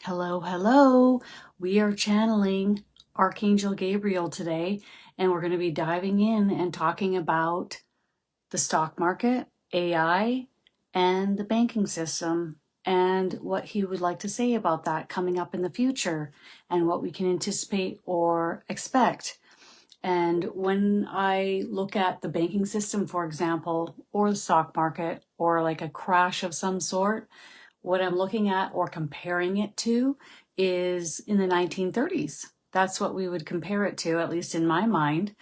Hello, hello. We are channeling Archangel Gabriel today, and we're going to be diving in and talking about the stock market, AI, and the banking system, and what he would like to say about that coming up in the future, and what we can anticipate or expect. And when I look at the banking system, for example, or the stock market, or like a crash of some sort, what I'm looking at or comparing it to is in the 1930s. That's what we would compare it to, at least in my mind.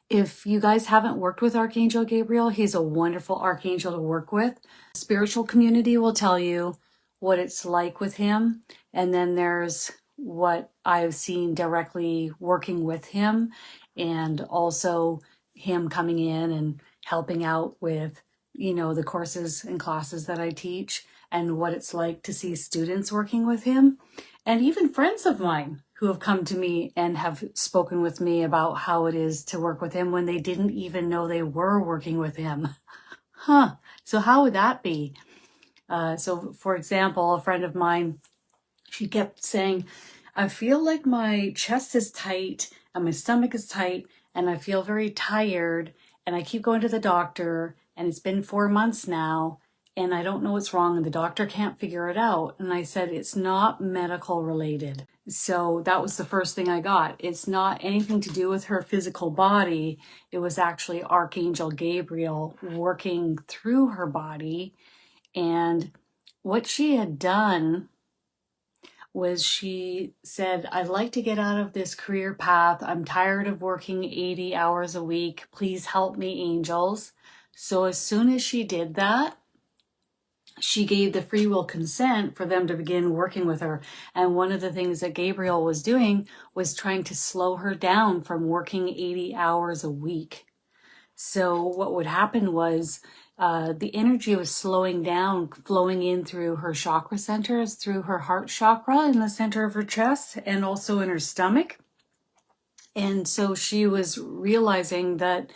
If you guys haven't worked with Archangel Gabriel, he's a wonderful archangel to work with. The spiritual community will tell you what it's like with him. And then there's what I've seen directly working with him, and also him coming in and helping out with, the courses and classes that I teach, and what it's like to see students working with him, and even friends of mine who have come to me and have spoken with me about how it is to work with him when they didn't even know they were working with him. So how would that be? So for example, a friend of mine, she kept saying, I feel like my chest is tight and my stomach is tight and I feel very tired and I keep going to the doctor and it's been 4 months now and I don't know what's wrong and the doctor can't figure it out. And I said, it's not medical related. So that was the first thing I got. It's not anything to do with her physical body. It was actually Archangel Gabriel working through her body. And what she had done was she said, I'd like to get out of this career path. I'm tired of working 80 hours a week. Please help me, angels. So as soon as she did that, she gave the free will consent for them to begin working with her. And one of the things that Gabriel was doing was trying to slow her down from working 80 hours a week. So what would happen was the energy was slowing down, flowing in through her chakra centers, through her heart chakra in the center of her chest, and also in her stomach. And so she was realizing that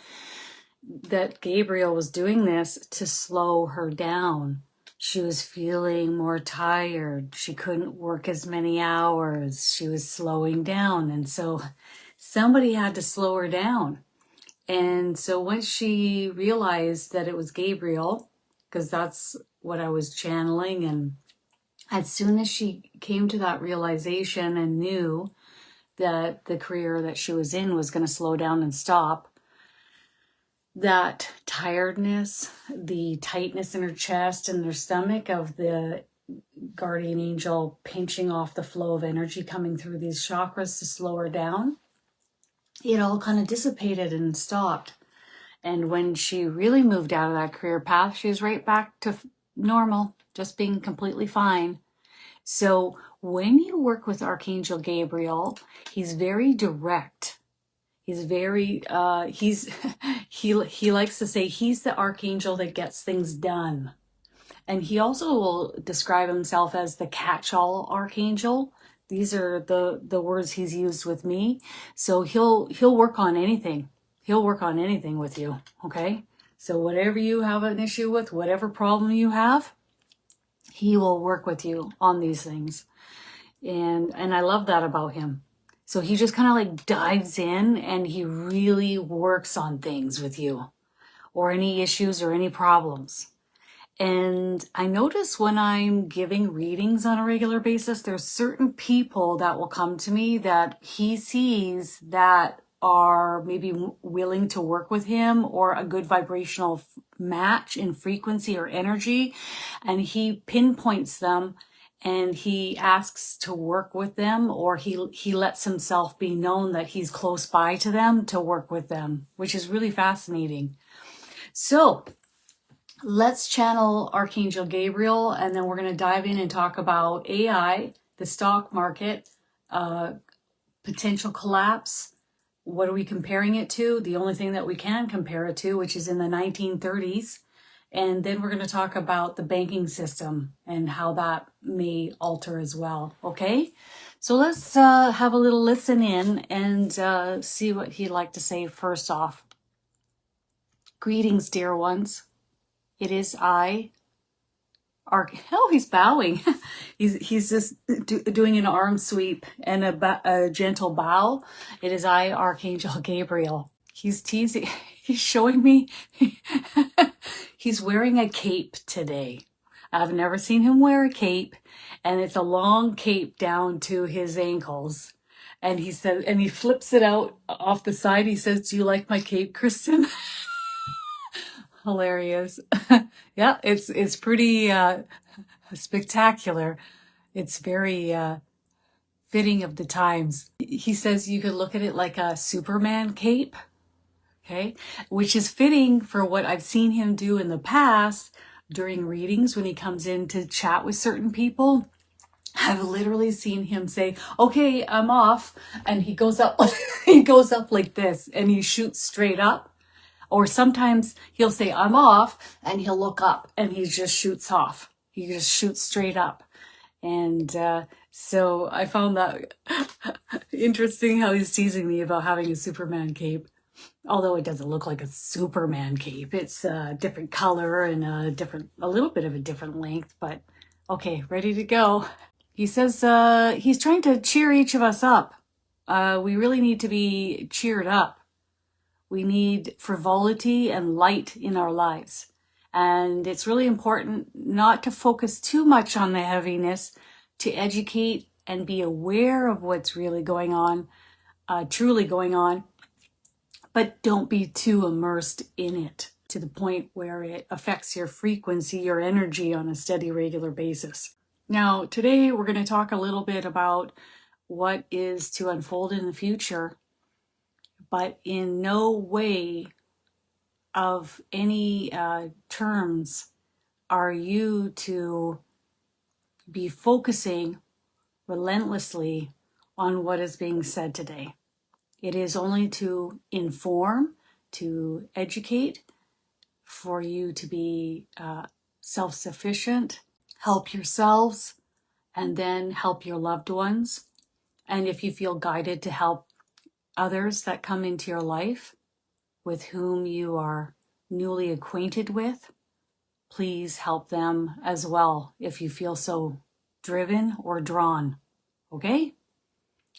Gabriel was doing this to slow her down. She was feeling more tired. She couldn't work as many hours. She was slowing down. And so somebody had to slow her down. And so once she realized that it was Gabriel, because that's what I was channeling, and as soon as she came to that realization and knew that the career that she was in was going to slow down and stop, that tiredness, the tightness in her chest and her stomach of the guardian angel pinching off the flow of energy coming through these chakras to slow her down, it all kind of dissipated and stopped. And when she really moved out of that career path, she was right back to normal, just being completely fine. So when you work with Archangel Gabriel, he's very direct. He's very, he likes to say he's the archangel that gets things done. And he also will describe himself as the catch-all archangel. These are the words he's used with me. So he'll work on anything. He'll work on anything with you, okay? So whatever you have an issue with, whatever problem you have, he will work with you on these things. And I love that about him. So he just kind of like dives in and he really works on things with you, or any issues or any problems. And I notice when I'm giving readings on a regular basis, there's certain people that will come to me that he sees that are maybe willing to work with him, or a good vibrational match in frequency or energy. And he pinpoints them and he asks to work with them, or he lets himself be known that he's close by to them to work with them, which is really fascinating. So let's channel Archangel Gabriel, and then we're going to dive in and talk about AI, the stock market, potential collapse. What are we comparing it to? The only thing that we can compare it to, which is in the 1930s. And then we're going to talk about the banking system and how that may alter as well. Okay? So let's have a little listen in and see what he'd like to say first off. Greetings, dear ones. It is I, Oh, he's bowing. He's just doing an arm sweep and a gentle bow. It is I, Archangel Gabriel. He's teasing. He's showing me. He's wearing a cape today. I've never seen him wear a cape, and it's a long cape down to his ankles. And he said, and he flips it out off the side. He says, "Do you like my cape, Kristin?" Hilarious. Yeah, it's pretty spectacular. It's very fitting of the times. He says you could look at it like a Superman cape, okay? Which is fitting for what I've seen him do in the past during readings when he comes in to chat with certain people. I've literally seen him say, "Okay, I'm off," and he goes up he goes up like this and he shoots straight up. Or sometimes he'll say, "I'm off," and he'll look up and he just shoots off. He just shoots straight up. And so I found that interesting how he's teasing me about having a Superman cape. Although it doesn't look like a Superman cape. It's a different color and a little bit of a different length. But okay, ready to go. He says he's trying to cheer each of us up. We really need to be cheered up. We need frivolity and light in our lives. And it's really important not to focus too much on the heaviness, to educate and be aware of what's really going on, truly going on, but don't be too immersed in it to the point where it affects your frequency, your energy on a steady, regular basis. Now, today we're going to talk a little bit about what is to unfold in the future, but in no way of any terms are you to be focusing relentlessly on what is being said today. It is only to inform, to educate, for you to be self-sufficient, help yourselves, and then help your loved ones. And if you feel guided to help others that come into your life with whom you are newly acquainted with, please help them as well if you feel so driven or drawn. Okay?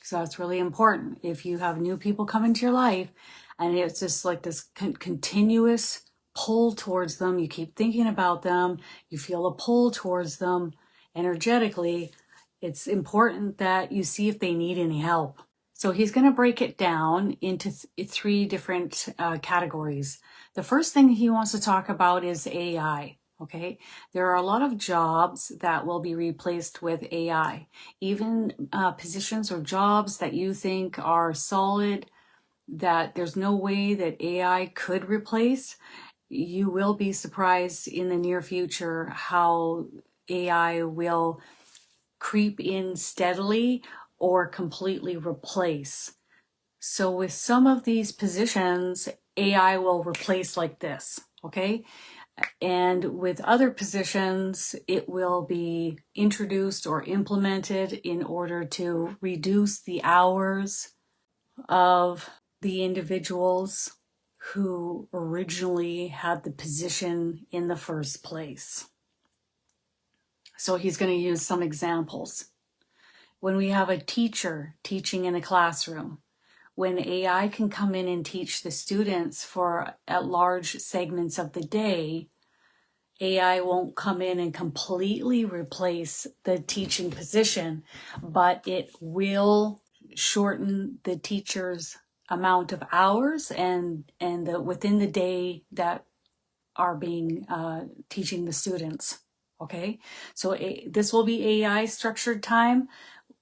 So that's really important. If you have new people come into your life and it's just like this continuous pull towards them, you keep thinking about them, you feel a pull towards them energetically, it's important that you see if they need any help. So he's going to break it down into three different categories. The first thing he wants to talk about is AI. Okay, there are a lot of jobs that will be replaced with AI. Even positions or jobs that you think are solid, that there's no way that AI could replace. You will be surprised in the near future how AI will creep in steadily or completely replace. So with some of these positions, AI will replace like this, okay? And with other positions, it will be introduced or implemented in order to reduce the hours of the individuals who originally had the position in the first place. So he's going to use some examples. When we have a teacher teaching in a classroom, when AI can come in and teach the students for at large segments of the day, AI won't come in and completely replace the teaching position, but it will shorten the teacher's amount of hours and within the day that are being teaching the students. Okay, so this will be AI structured time.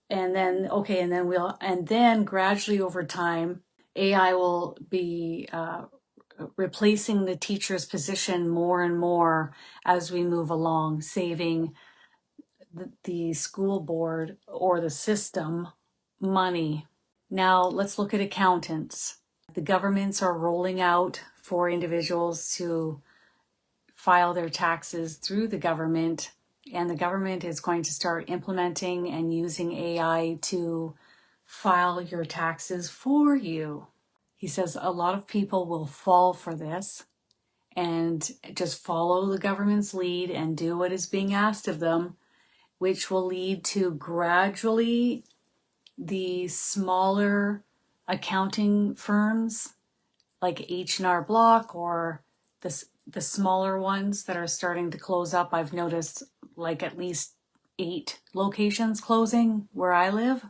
And then gradually over time, AI will be replacing the teacher's position more and more as we move along, saving the school board or the system money. Now let's look at accountants. The governments are rolling out for individuals to file their taxes through the government, and the government is going to start implementing and using AI to file your taxes for you. He says a lot of people will fall for this, and just follow the government's lead and do what is being asked of them, which will lead to gradually the smaller accounting firms like H&R Block or the smaller ones that are starting to close up. I've noticed like at least 8 locations closing where I live.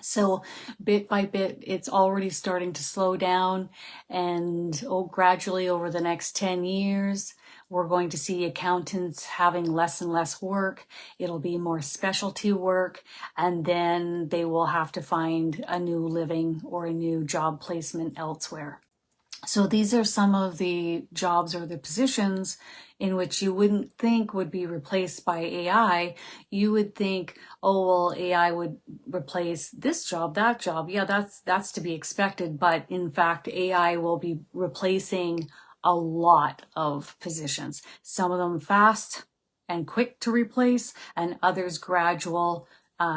So bit by bit, it's already starting to slow down, and gradually over the next 10 years, we're going to see accountants having less and less work. It'll be more specialty work, and then they will have to find a new living or a new job placement elsewhere. So these are some of the jobs or the positions in which you wouldn't think would be replaced by AI. You would think, oh, well, AI would replace this job, that job. Yeah, that's to be expected. But in fact, AI will be replacing a lot of positions. Some of them fast and quick to replace, and others gradual,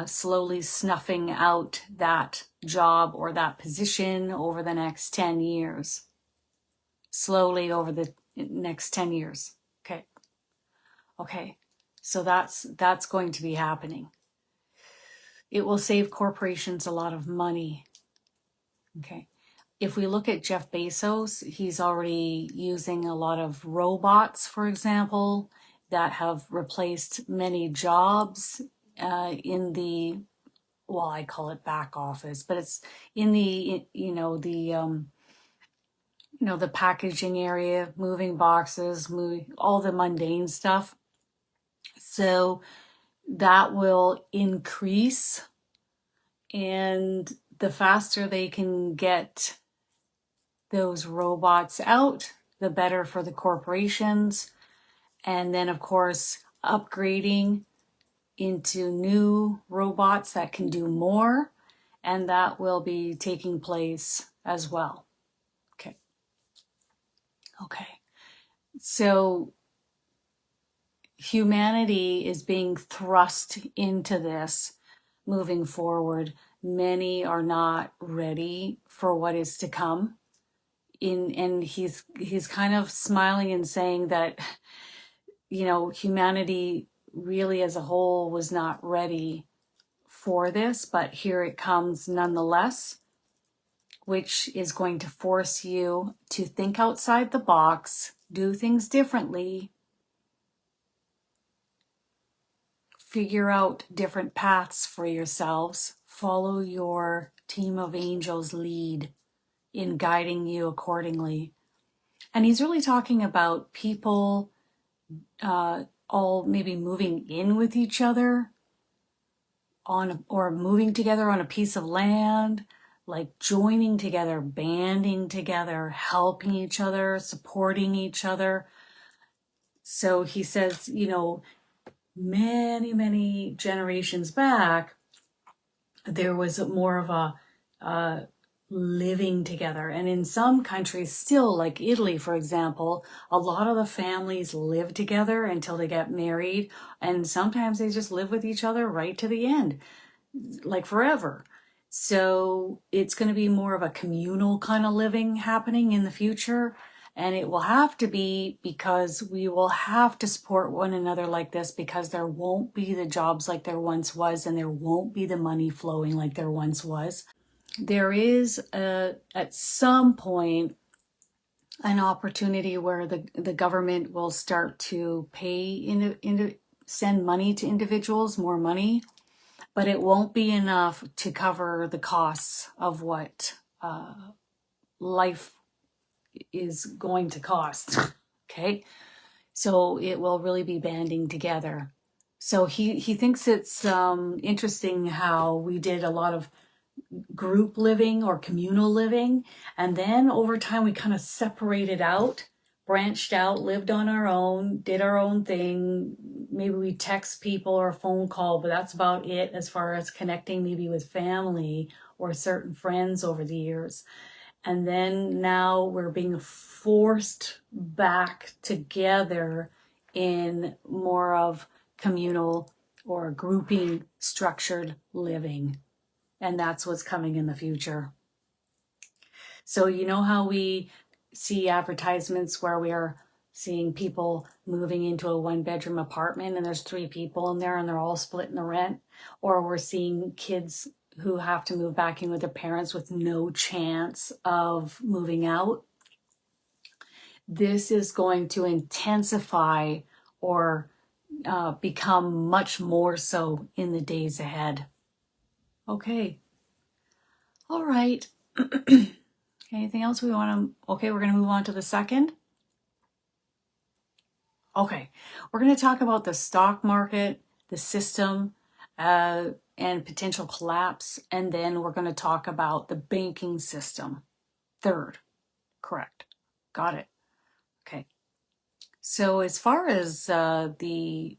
slowly snuffing out that job or that position over the next 10 years. Slowly over the next 10 years. Okay. So that's going to be happening. It will save corporations a lot of money. Okay. If we look at Jeff Bezos, he's already using a lot of robots, for example, that have replaced many jobs in the, well, I call it back office, but it's in the, the packaging area, moving boxes, all the mundane stuff. So that will increase, and the faster they can get those robots out, the better for the corporations. And then, of course, upgrading into new robots that can do more, and that will be taking place as well. Okay. So humanity is being thrust into this moving forward. Many are not ready for what is to come. And he's kind of smiling and saying that, humanity really as a whole was not ready for this, but here it comes nonetheless, which is going to force you to think outside the box, do things differently, figure out different paths for yourselves, follow your team of angels' lead in guiding you accordingly. And he's really talking about people all maybe moving in with each other or moving together on a piece of land, like joining together, banding together, helping each other, supporting each other. So he says, many, many generations back, there was more of a living together. And in some countries still, like Italy, for example, a lot of the families live together until they get married. And sometimes they just live with each other right to the end, like forever. So it's going to be more of a communal kind of living happening in the future. And it will have to be, because we will have to support one another like this, because there won't be the jobs like there once was, and there won't be the money flowing like there once was. There is at some point an opportunity where the government will start to pay send money to individuals, more money, but it won't be enough to cover the costs of what life is going to cost. Okay, so it will really be banding together. So he thinks it's interesting how we did a lot of group living or communal living, and then over time we kind of separated out, branched out, lived on our own, did our own thing. Maybe we text people or phone call, but that's about it as far as connecting maybe with family or certain friends over the years. And then now we're being forced back together in more of communal or grouping structured living. And that's what's coming in the future. So you know how we see advertisements where we are seeing people moving into a 1-bedroom apartment and there's 3 people in there and they're all splitting the rent, or we're seeing kids who have to move back in with their parents with no chance of moving out. This is going to intensify or become much more so in the days ahead. Okay. All right. Anything else we want to... Okay, we're going to move on to the second. Okay, we're going to talk about the stock market, the system, and potential collapse. And then we're going to talk about the banking system. Third. Correct. Got it. Okay. So as far as when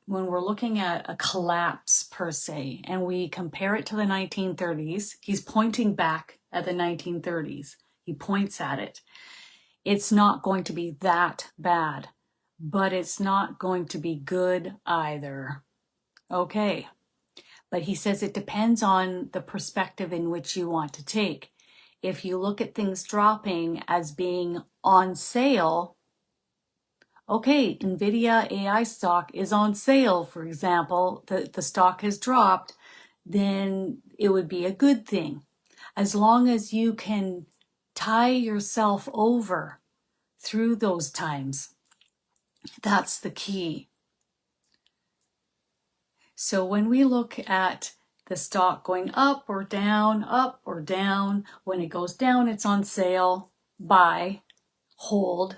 we're looking at a collapse per se, and we compare it to the 1930s, he's pointing back at the 1930s. He points at it. It's not going to be that bad, but it's not going to be good either. Okay. But he says it depends on the perspective in which you want to take. If you look at things dropping as being on sale, okay, NVIDIA AI stock is on sale, for example, the stock has dropped, then it would be a good thing. As long as you can tie yourself over through those times, that's the key. So when we look at the stock going up or down, when it goes down, it's on sale, buy, hold,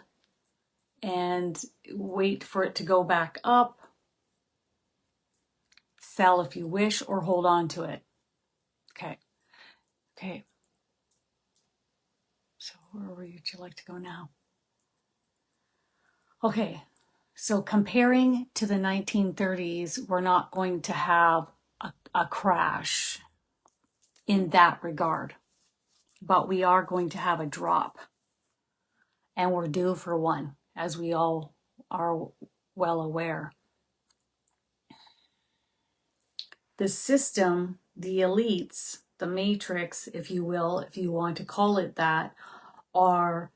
and wait for it to go back up, sell if you wish, or hold on to it. Okay. So where would you like to go now? Okay. So comparing to the 1930s, we're not going to have a crash in that regard, but we are going to have a drop, and we're due for one, as we all are well aware. The system, the elites, the matrix, if you will, if you want to call it that, are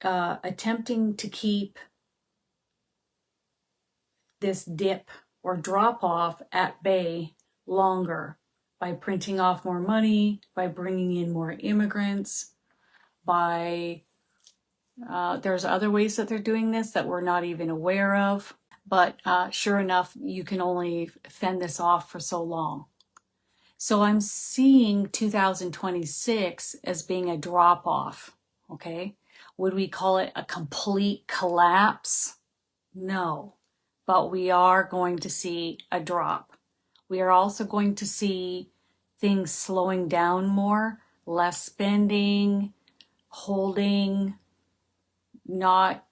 attempting to keep this dip or drop off at bay longer by printing off more money, by bringing in more immigrants, by there's other ways that they're doing this that we're not even aware of. But sure enough, you can only fend this off for so long. So I'm seeing 2026 as being a drop off. Okay. Would we call it a complete collapse? No. But we are going to see a drop. We are also going to see things slowing down more, less spending, holding, not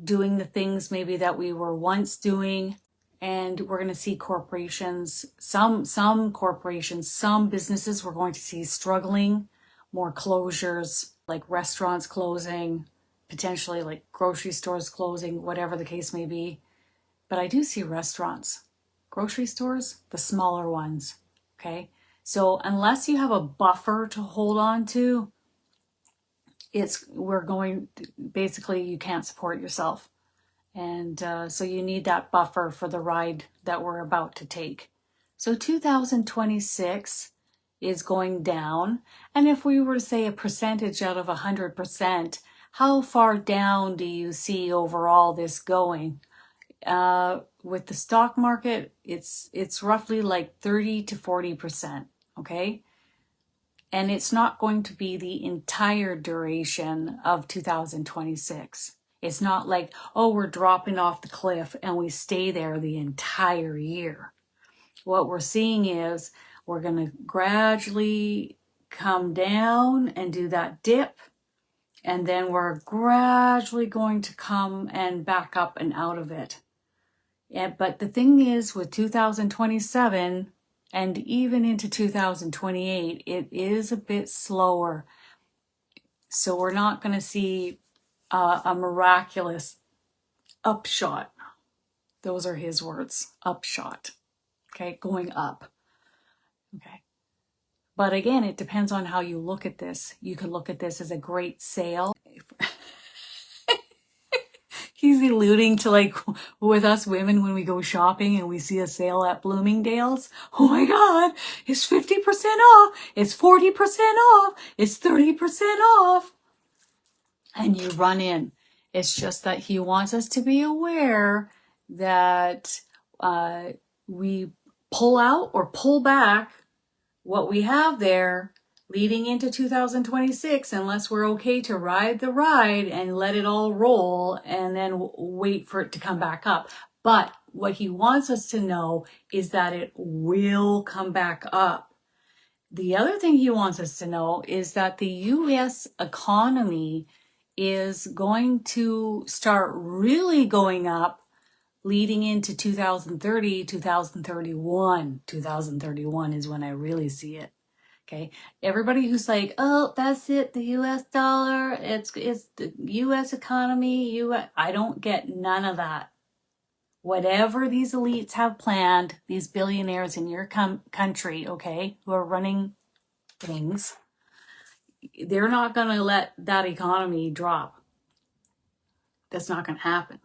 doing the things maybe that we were once doing. And we're going to see corporations, some corporations, some businesses we're going to see struggling, more closures, like restaurants closing, potentially like grocery stores closing, whatever the case may be. But I do see restaurants, grocery stores, the smaller ones. Okay. So unless you have a buffer to hold on to, basically you can't support yourself. And so you need that buffer for the ride that we're about to take. So 2026 is going down. And if we were to say a percentage out of 100%, how far down do you see overall this going? With the stock market, it's roughly like 30 to 40%. Okay. And it's not going to be the entire duration of 2026. It's not like, oh, we're dropping off the cliff and we stay there the entire year. What we're seeing is we're going to gradually come down and do that dip. And then we're gradually going to come and back up and out of it. But the thing is, with 2027 and even into 2028, it is a bit slower. So we're not going to see a miraculous upshot. Those are his words, upshot. Okay, going up. Okay. But again, it depends on how you look at this. You could look at this as a great sale. He's alluding to like with us women when we go shopping and we see a sale at Bloomingdale's. Oh my God, it's 50% off. It's 40% off. It's 30% off. And you run in. It's just that he wants us to be aware that we pull out or pull back what we have there leading into 2026, unless we're okay to ride the ride and let it all roll and then wait for it to come back up. But what he wants us to know is that it will come back up. The other thing he wants us to know is that the U.S. economy is going to start really going up leading into 2030, 2031. 2031 is when I really see it. Okay. Everybody who's like, oh, that's it. The US dollar. It's the US economy. I don't get none of that. Whatever these elites have planned, these billionaires in your country, okay, who are running things, they're not going to let that economy drop. That's not going to happen.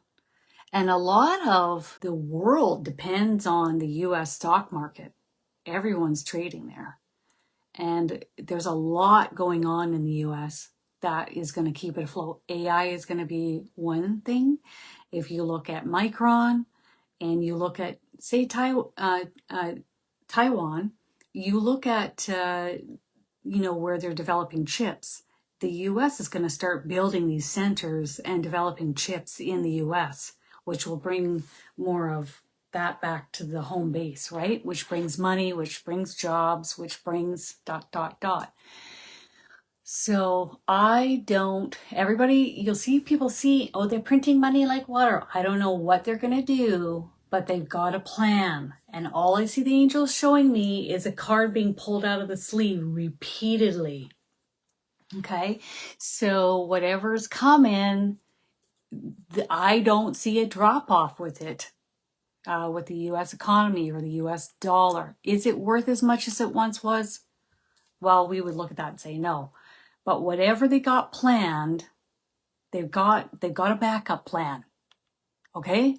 And a lot of the world depends on the US stock market. Everyone's trading there. And there's a lot going on in the US that is going to keep it afloat. AI is going to be one thing. If you look at Micron and you look at, say, Taiwan, you look at, where they're developing chips. The US is going to start building these centers and developing chips in the US, which will bring more of that back to the home base, right? Which brings money, which brings jobs, which brings ... So you'll see people oh, they're printing money like water. I don't know what they're going to do, but they've got a plan. And all I see the angels showing me is a card being pulled out of the sleeve repeatedly. Okay. So whatever's coming, I don't see a drop off with it. With the U.S. economy or the U.S. dollar. Is it worth as much as it once was? Well, we would look at that and say no. But whatever they got planned, they've got a backup plan. Okay?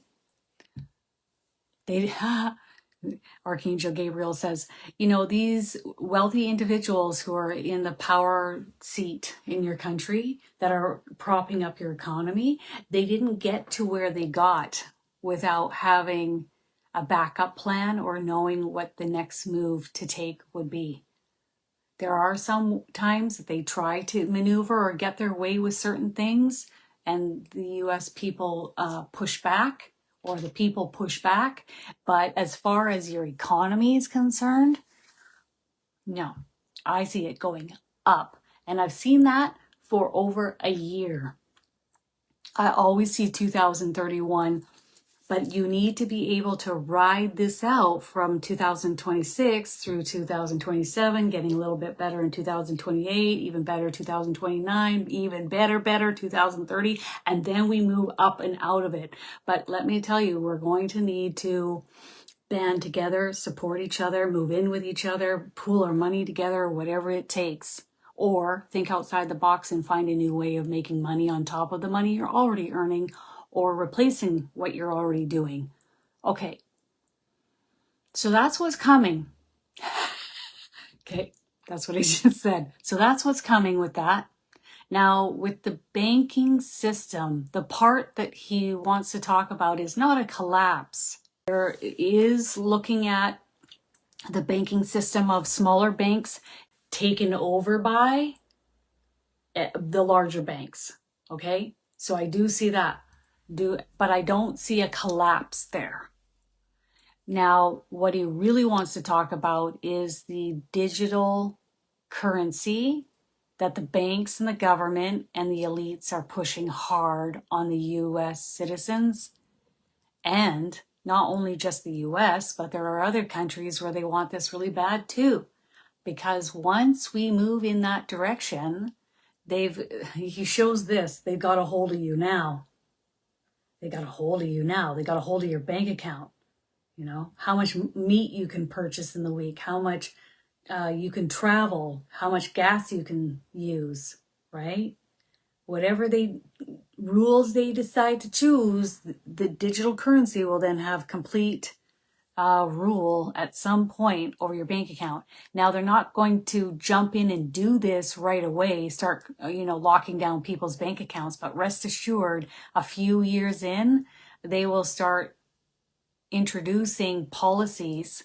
Archangel Gabriel says, these wealthy individuals who are in the power seat in your country that are propping up your economy, they didn't get to where they got without having a backup plan or knowing what the next move to take would be. There are some times that they try to maneuver or get their way with certain things, and the U.S. people push back, or the people push back. But as far as your economy is concerned, no, I see it going up. And I've seen that for over a year. I always see 2031, but you need to be able to ride this out from 2026 through 2027, getting a little bit better in 2028, even better 2029, even better 2030, and then we move up and out of it. But let me tell you, we're going to need to band together, support each other, move in with each other, pool our money together, whatever it takes. Or think outside the box and find a new way of making money on top of the money you're already earning, or replacing what you're already doing. Okay. So that's what's coming. Okay. That's what I just said. So that's what's coming with that. Now, with the banking system, the part that he wants to talk about is not a collapse. There is looking at the banking system of smaller banks taken over by the larger banks. Okay. So I do see that. But I don't see a collapse there. Now, what he really wants to talk about is the digital currency that the banks and the government and the elites are pushing hard on the U.S. citizens. And not only just the U.S., but there are other countries where they want this really bad too. Because once we move in that direction, he shows this, they've got a hold of you now. They got a hold of you now. They got a hold of your bank account. How much meat you can purchase in the week, how much you can travel, how much gas you can use, right? Whatever rules they decide to choose, the digital currency will then have complete rule at some point over your bank account. Now, they're not going to jump in and do this right away, start, locking down people's bank accounts, but rest assured, a few years in, they will start introducing policies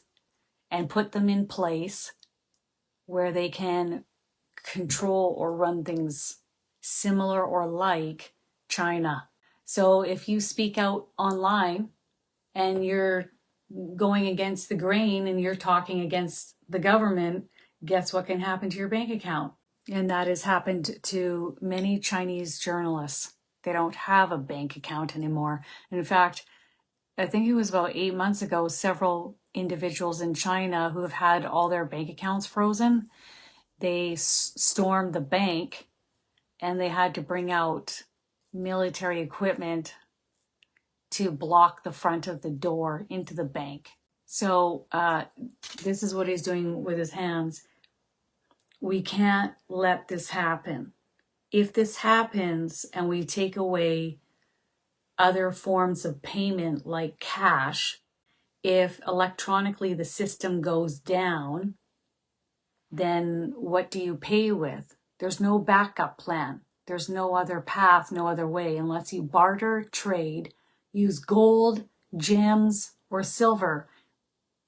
and put them in place where they can control or run things similar or like China. So if you speak out online and you're going against the grain and you're talking against the government, guess what can happen to your bank account? And that has happened to many Chinese journalists. They don't have a bank account anymore. And in fact, I think it was about 8 months ago, several individuals in China who have had all their bank accounts frozen, they stormed the bank and they had to bring out military equipment to block the front of the door into the bank. So this is what he's doing with his hands. We can't let this happen. If this happens and we take away other forms of payment like cash, if electronically the system goes down, then what do you pay with? There's no backup plan. There's no other path, no other way, unless you barter, trade, use gold, gems, or silver,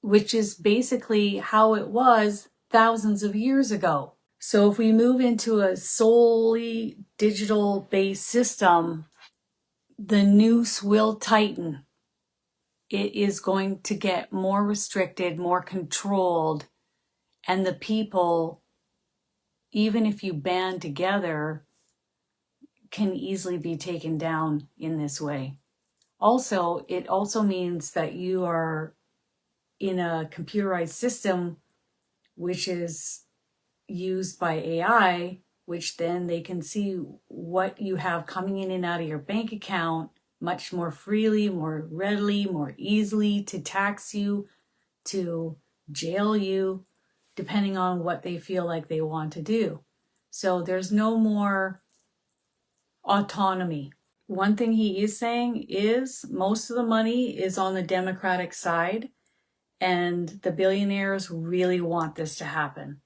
which is basically how it was thousands of years ago. So if we move into a solely digital-based system, the noose will tighten. It is going to get more restricted, more controlled, and the people, even if you band together, can easily be taken down in this way. Also, it also means that you are in a computerized system which is used by AI, which then they can see what you have coming in and out of your bank account much more freely, more readily, more easily, to tax you, to jail you, depending on what they feel like they want to do. So there's no more autonomy. One thing he is saying is most of the money is on the Democratic side, and the billionaires really want this to happen.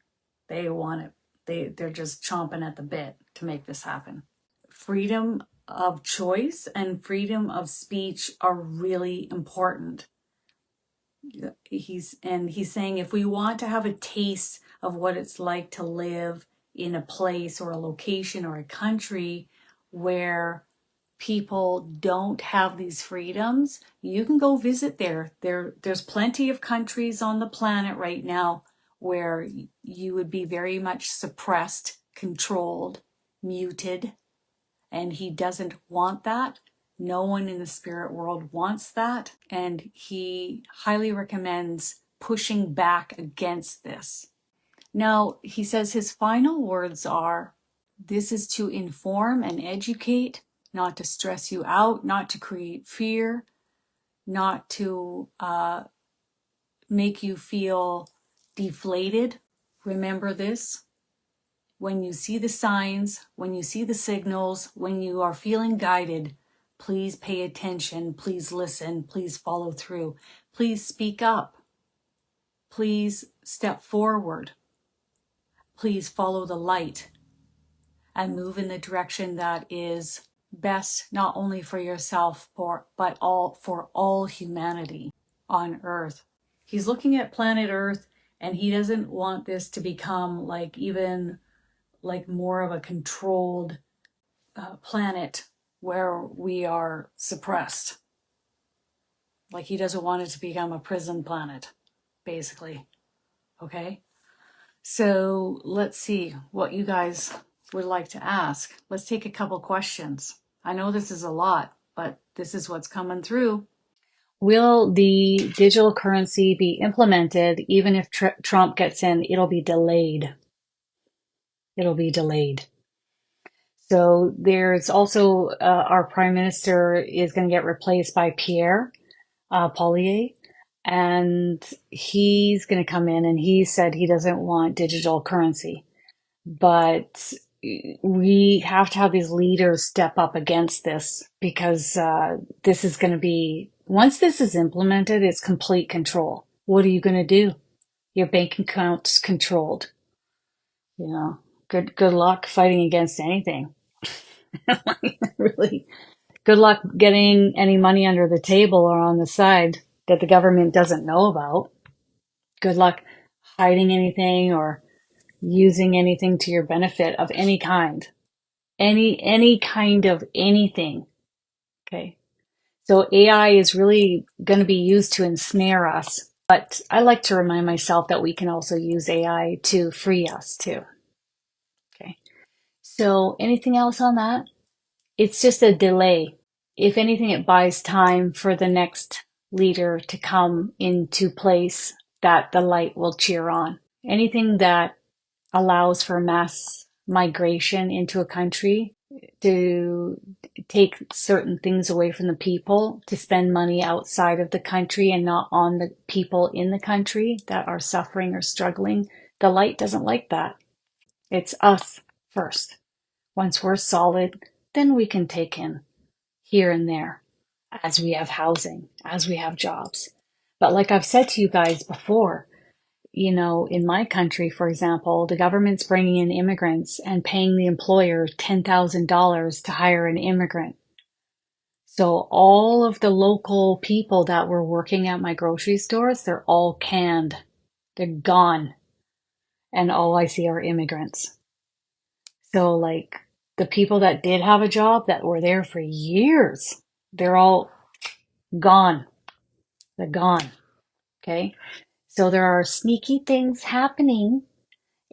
They want it. They're just chomping at the bit to make this happen. Freedom of choice and freedom of speech are really important. He's saying if we want to have a taste of what it's like to live in a place or a location or a country where people don't have these freedoms, you can go visit there. There's plenty of countries on the planet right now where you would be very much suppressed, controlled, muted, and he doesn't want that. No one in the spirit world wants that, and he highly recommends pushing back against this. Now, he says his final words are, this is to inform and educate, not to stress you out, not to create fear, not to make you feel deflated. Remember this. When you see the signs, when you see the signals, when you are feeling guided, please pay attention, please listen, please follow through. Please speak up. Please step forward. Please follow the light and move in the direction that is best, not only for yourself, but for all humanity on Earth. He's looking at planet Earth, and he doesn't want this to become like more of a controlled planet where we are suppressed. Like he doesn't want it to become a prison planet, basically. Okay? So let's see what you guys would like to ask. Let's take a couple questions. I know this is a lot, but this is what's coming through. Will the digital currency be implemented even if Trump gets in? It'll be delayed. It'll be delayed. So there's also our prime minister is going to get replaced by Pierre Poilievre. and he's going to come in, and he said he doesn't want digital currency. But we have to have these leaders step up against this, because this is going to be, once this is implemented, it's complete control. What are you going to do? Your bank account's controlled. You know, good luck fighting against anything. Really, good luck getting any money under the table or on the side that the government doesn't know about. Good luck hiding anything or using anything to your benefit of any kind. Any kind of anything. Okay. So AI is really going to be used to ensnare us. But I like to remind myself that we can also use AI to free us too. Okay. So anything else on that? It's just a delay. If anything, it buys time for the next leader to come into place that the light will cheer on. Anything that allows for mass migration into a country, to take certain things away from the people, to spend money outside of the country and not on the people in the country that are suffering or struggling. The light doesn't like that. It's us first. Once we're solid, then we can take in here and there as we have housing, as we have jobs. But like I've said to you guys before, you know, in my country, for example, the government's bringing in immigrants and paying the employer $10,000 to hire an immigrant. So all of the local people that were working at my grocery stores, they're all canned. They're gone. And all I see are immigrants. So like the people that did have a job that were there for years, they're all gone. They're gone. Okay. So there are sneaky things happening.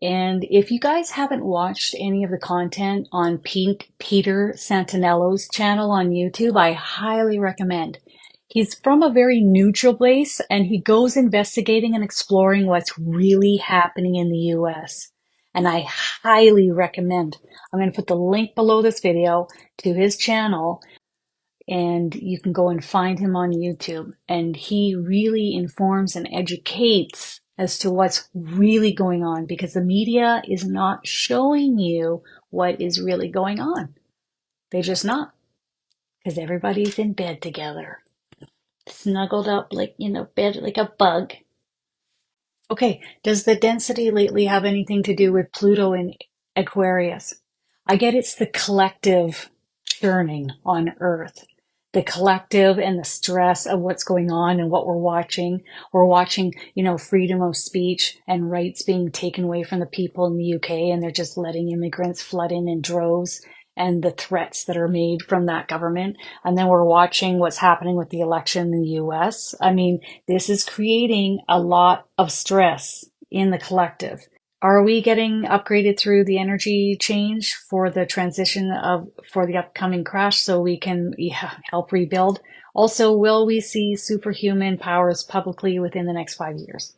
And if you guys haven't watched any of the content on Peter Santenello's channel on YouTube, I highly recommend. He's from a very neutral place, and he goes investigating and exploring what's really happening in the US. And I highly recommend. I'm going to put the link below this video to his channel, and you can go and find him on YouTube. And he really informs and educates as to what's really going on, because the media is not showing you what is really going on. They're just not, because everybody's in bed together, snuggled up like, bed like a bug. Okay, does the density lately have anything to do with Pluto in Aquarius? I get it's the collective churning on Earth, the collective and the stress of what's going on and what we're watching. We're watching, freedom of speech and rights being taken away from the people in the UK, and they're just letting immigrants flood in droves, and the threats that are made from that government. And then we're watching what's happening with the election in the US. I mean, this is creating a lot of stress in the collective. Are we getting upgraded through the energy change for the transition for the upcoming crash, so we can help rebuild? Also, will we see superhuman powers publicly within the next 5 years?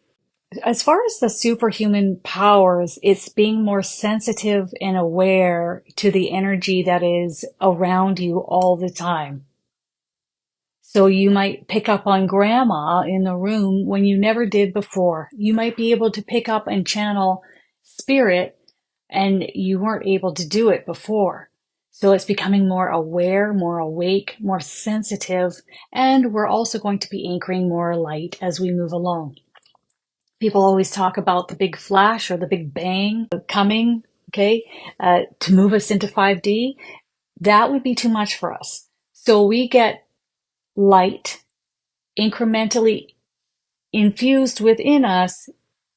As far as the superhuman powers, it's being more sensitive and aware to the energy that is around you all the time. So you might pick up on grandma in the room when you never did before. You might be able to pick up and channel spirit, and you weren't able to do it before. So it's becoming more aware, more awake, more sensitive, and we're also going to be anchoring more light as we move along. People always talk about the big flash or the big bang coming, okay, to move us into 5D. That would be too much for us. So we get light incrementally infused within us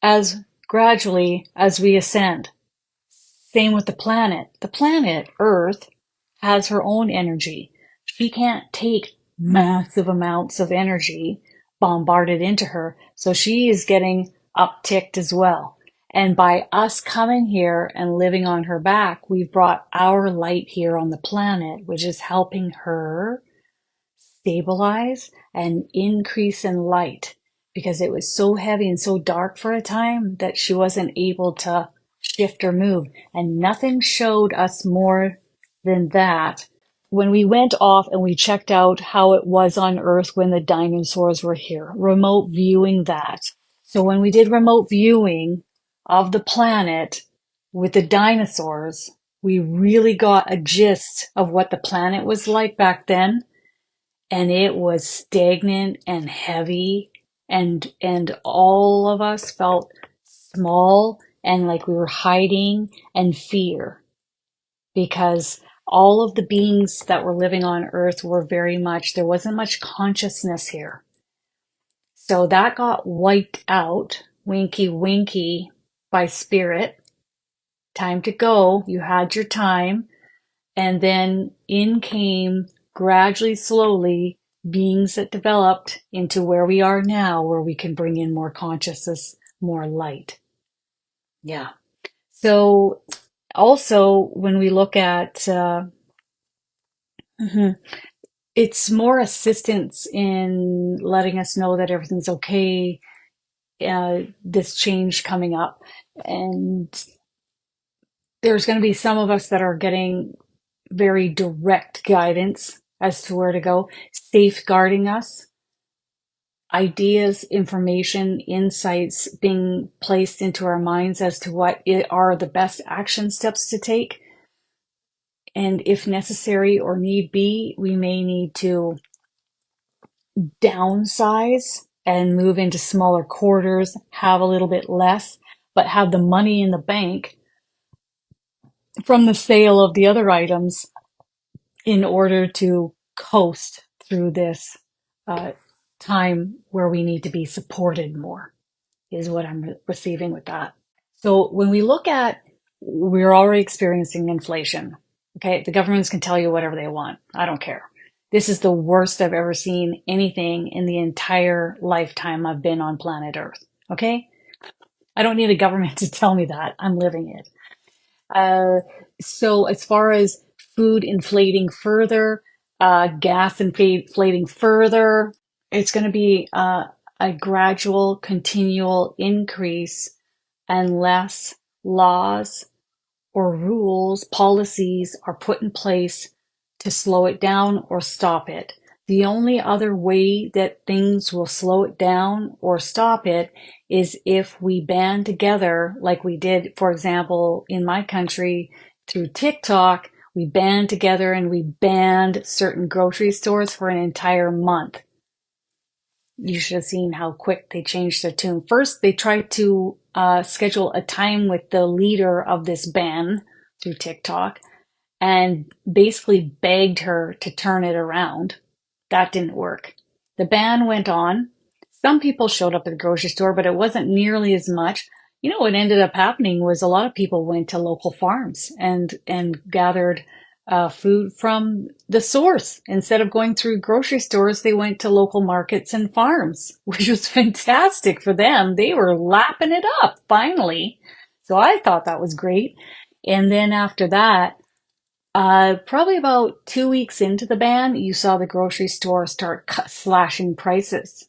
as gradually as we ascend. Same with the planet. The planet, Earth, has her own energy. She can't take massive amounts of energy bombarded into her, so she is getting upticked as well. And by us coming here and living on her back, we've brought our light here on the planet, which is helping her stabilize and increase in light, because it was so heavy and so dark for a time that she wasn't able to shift or move. And nothing showed us more than that when we went off and we checked out how it was on Earth when the dinosaurs were here, remote viewing that. So when we did remote viewing of the planet with the dinosaurs, we really got a gist of what the planet was like back then. And it was stagnant and heavy, and all of us felt small and like we were hiding and fear, because all of the beings that were living on Earth were very much, there wasn't much consciousness here. So that got wiped out, winky winky, by spirit. Time to go. You had your time. And then in came gradually, slowly, beings that developed into where we are now, where we can bring in more consciousness, more light. Yeah. So also when we look at, it's more assistance in letting us know that everything's okay, this change coming up. And there's going to be some of us that are getting very direct guidance as to where to go, safeguarding us, ideas, information, insights being placed into our minds as to what are the best action steps to take. And if necessary or need be, we may need to downsize and move into smaller quarters, have a little bit less, but have the money in the bank from the sale of the other items in order to coast through this uh, time where we need to be supported more, is what I'm receiving with that. So when we look at, we're already experiencing inflation. Okay, the governments can tell you whatever they want. I don't care. This is the worst I've ever seen anything in the entire lifetime I've been on planet Earth. Okay? I don't need a government to tell me that. I'm living it. So as far as food inflating further, gas inflating further, it's going to be a gradual, continual increase unless laws or rules, policies are put in place to slow it down or stop it. The only other way that things will slow it down or stop it is if we band together, like we did, for example, in my country through TikTok. We band together and we banned certain grocery stores for an entire month. You should have seen how quick they changed their tune. First, they tried to schedule a time with the leader of this ban through TikTok and basically begged her to turn it around. That didn't work. The ban went on. Some people showed up at the grocery store, but it wasn't nearly as much. You know, what ended up happening was a lot of people went to local farms and gathered food from the source. Instead of going through grocery stores, they went to local markets and farms, which was fantastic for them. They were lapping it up, finally. So I thought that was great. And then after that, probably about 2 weeks into the ban, you saw the grocery store start slashing prices.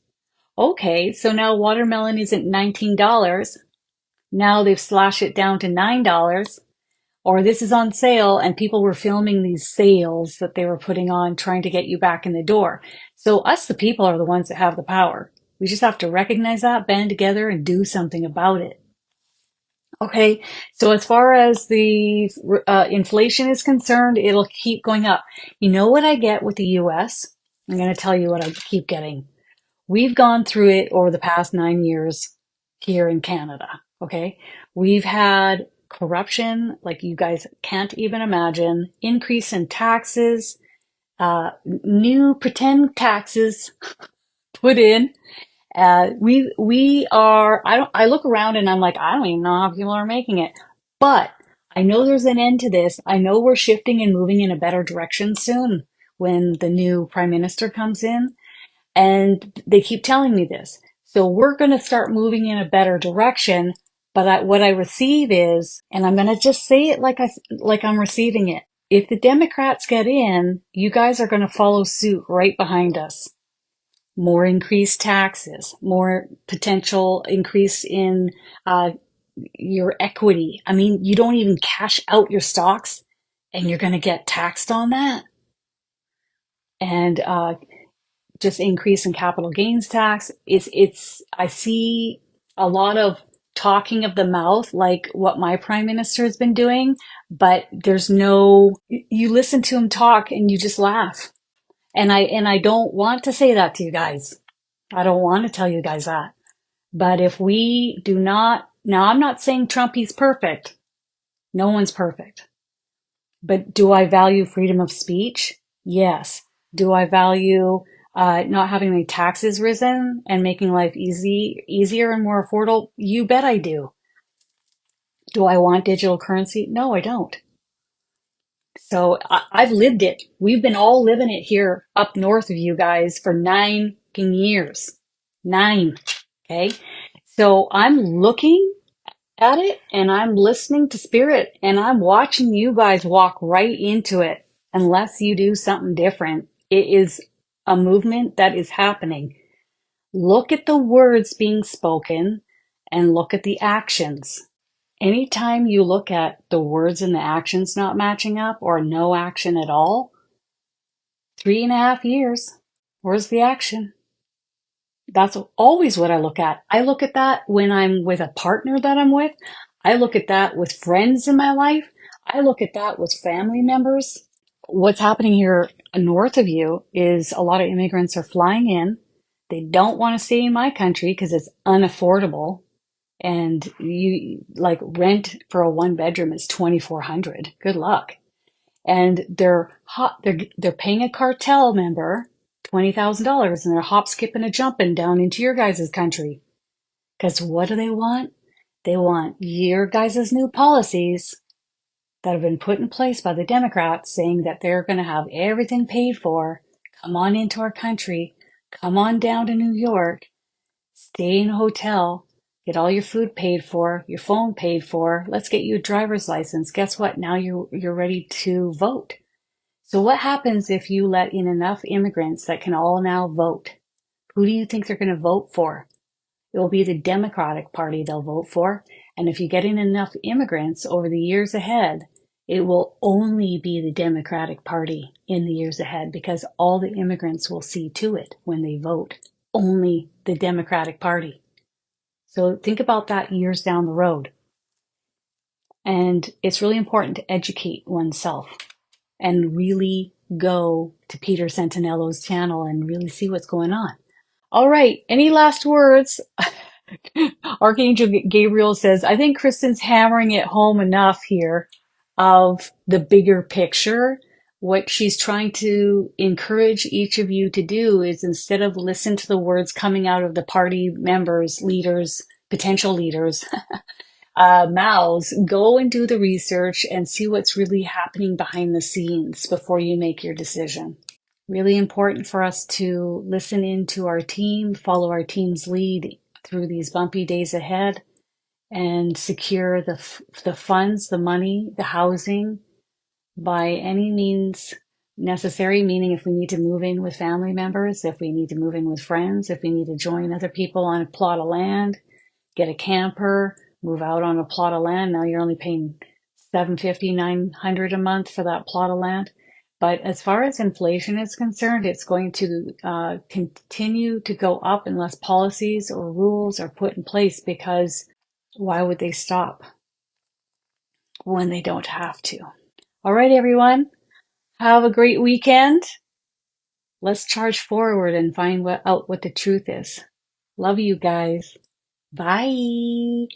Okay, so now watermelon isn't $19. Now they've slashed it down to $9. Or this is on sale, and people were filming these sales that they were putting on, trying to get you back in the door. So us, the people, are the ones that have the power. We just have to recognize that, band together, and do something about it. Okay, so as far as the inflation is concerned, it'll keep going up. You know what I get with the US? I'm going to tell you what I keep getting. We've gone through it over the past 9 years here in Canada. Okay, we've had corruption like you guys can't even imagine, increase in taxes, new pretend taxes put in. We are, I look around and I'm like, I don't even know how people are making it, but I know there's an end to this. I know we're shifting and moving in a better direction soon when the new prime minister comes in, and they keep telling me this. So we're going to start moving in a better direction. But what I receive is, and I'm going to just say it like I'm receiving it. If the Democrats get in, you guys are going to follow suit right behind us. More increased taxes, more potential increase in your equity. I mean, you don't even cash out your stocks and you're going to get taxed on that. and just increase in capital gains tax. I see a lot of talking of the mouth, like what my prime minister has been doing, but you listen to him talk and you just laugh. And I don't want to say that to you guys. I don't want to tell you guys that. But if we do not, now I'm not saying Trumpy's perfect. No one's perfect. But do I value freedom of speech? Yes. Do I value not having my taxes risen and making life easier and more affordable? You bet I do. Do I want digital currency? No, I don't. So I've lived it. We've been all living it here up north of you guys for 9 years. 9. Okay. So I'm looking at it and I'm listening to spirit and I'm watching you guys walk right into it unless you do something different. It is a movement that is happening. Look at the words being spoken and look at the actions. Anytime you look at the words and the actions not matching up or no action at all, 3.5 years, where's the action? That's always what I look at. I look at that when I'm with a partner that I'm with. I look at that with friends in my life. I look at that with family members. What's happening here north of you is a lot of immigrants are flying in. They don't want to stay in my country because it's unaffordable. And you like rent for a 1 bedroom is $2,400. Good luck. And they're paying a cartel member $20,000 and they're hop skipping and jumping down into your guys' country. Because what do they want? They want your guys' new policies that have been put in place by the Democrats saying that they're going to have everything paid for. Come on into our country. Come on down to New York. Stay in a hotel. Get all your food paid for, your phone paid for. Let's get you a driver's license. Guess what? Now you're ready to vote. So what happens if you let in enough immigrants that can all now vote? Who do you think they're going to vote for? It will be the Democratic Party they'll vote for. And if you get in enough immigrants over the years ahead, it will only be the Democratic Party in the years ahead because all the immigrants will see to it when they vote. Only the Democratic Party. So think about that years down the road. And it's really important to educate oneself and really go to Peter Santenello's channel and really see what's going on. All right. Any last words? Archangel Gabriel says, I think Kristin's hammering it home enough here of the bigger picture. What she's trying to encourage each of you to do is instead of listen to the words coming out of the party members, leaders, potential leaders, mouths, go and do the research and see what's really happening behind the scenes before you make your decision. Really important for us to listen into our team, follow our team's lead through these bumpy days ahead, and secure the funds, the money, the housing by any means necessary, meaning if we need to move in with family members, if we need to move in with friends, if we need to join other people on a plot of land, get a camper, move out on a plot of land. Now you're only paying $750, $900 a month for that plot of land. But as far as inflation is concerned, it's going to continue to go up unless policies or rules are put in place, because why would they stop when they don't have to? All right, everyone. Have a great weekend. Let's charge forward and find out what the truth is. Love you guys. Bye.